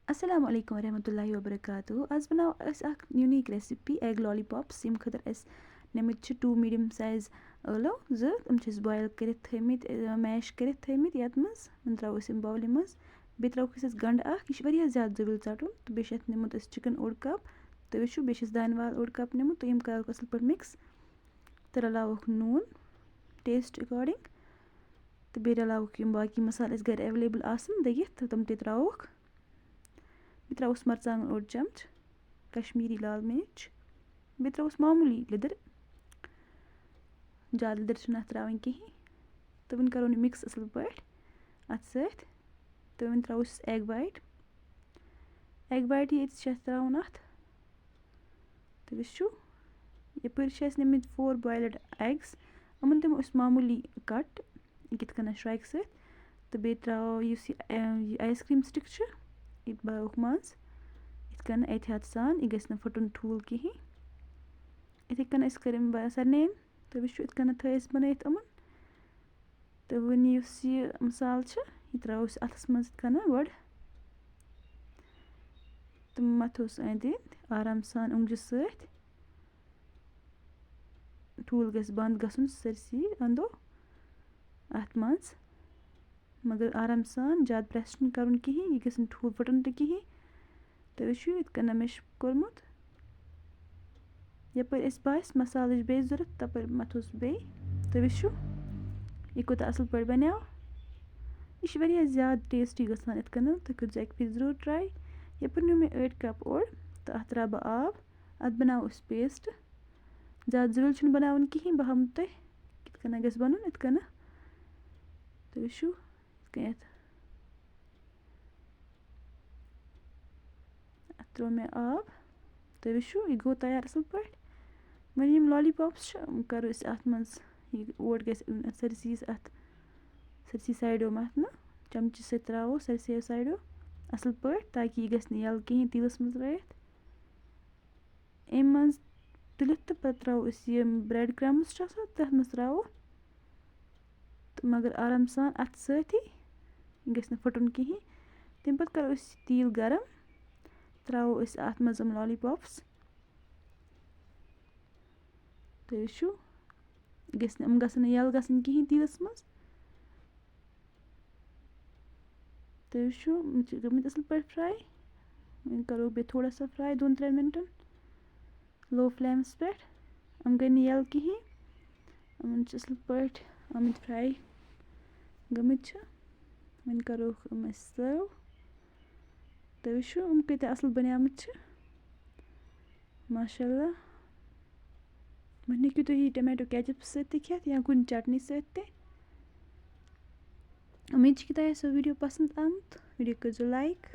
Assalamu alaikum warahmatullahi wabarakatuh. आज बनाओ अस अख यूनिक रेसिपी एग लॉलीपॉप्स यम खतर अस नमित छ 2 मीडियम साइज लो ज तम छ बॉयल करित थमित मैश करित थमित यात मस मन त्राव अस बाउल मस बे त्राव अस गंड अख यह वारिया ज्यादा जरूर चाटुन तो बे छ नमुत अस चिकन ओड कप तो वुचु बे छ दानवाल ओड कप नमुत तो यम कर असल पर मिक्स तो रलावक नून टेस्ट अकॉर्डिंग तो बे रलावक यम बाकी मसाले घर अवेलेबल आसन दगित तो तम ते त्रावक बे त्रावस मरचांगन ओड चमच कश्मीरी लाल मिर्च बे त्रावस मामूली लिदर ज़्यादा लिदर छुन अत त्रावनी कहीं तो वन करो मिक्स असल पट अत सत तो वन त्रावस एग वाइट ये त्रावन अत तो वुचु यपर नमित 4 बॉयल्ड एग्स यमन दिमो मामूली कट कित कन श्राइक सत तो बे त्राव आइसक्रीम स्टिक यह बावक मज इत एहतियात सान यह गस फुटन ठूल कहीं इथे कन कर सरनेन तो वुचु इत थस बनत यमन तो वन यह मसाल यह त्राव अथस मज गड तो मथोस अंद आराम सान उंगज सत ठूल गस बंद गसन सरसी अंदो अत मज मगर आराम सान ज़्यादा प्रेस कर कहीं यह गस ठूल फुटन तो कहीं तो वुचु इत मे कोर्मुत यपर बास मसाल बे जरूरत तपर मथोस बे तो वुचु यह कोत असल पे बनो यह वारिया ज़्यादा टेस्टी गसान इत तो कर एक फिर जरूर ट्राई यपर नु मे 8 कप ओड तो अत त्रा बह आब अत बनाओ पेस्ट ज़्यादा जुल बनावन कहीं बह हम तुम कित गस बन इत तो वुचु इत अत त्रो मे आब तो वुचु यह गो तैयार असल पे वन यम लॉलीपॉप्स करो अत मज ओट गस सरसी अत सरसी साइडो मत न चमच सत त्रावो सरसी साइडो असल पे ताकि यह गस यल कहीं तिलस मज रहित अम मज तुलित तो पे त्रावो ब्रेड क्रम्स तथ मज त्रावो तो मगर आराम सान अत सती यह गस फुटन कहीं तम पे करो तेल गरम त्रावो अत मज लॉलीपॉप्स तो वुचु गसन यल गसन कहीं तेलस मज तो वुचु गमित असल पे फ्राई वन करो बे थोड़ा सा फ्राई 2-3 मिनटन लो फ्लेम्स पे गई यल कहीं यमन असल पे आमत फ्राई गमित वन करो सर्व तो वुचु कत असल बनियामत माशाल्लाह वन हेकु तुम टमाटो केचप सत खेत या कुन चटनी सत उम्मीद कि तुम सो वीडियो पसंद आमुत वीडियो कर लाइक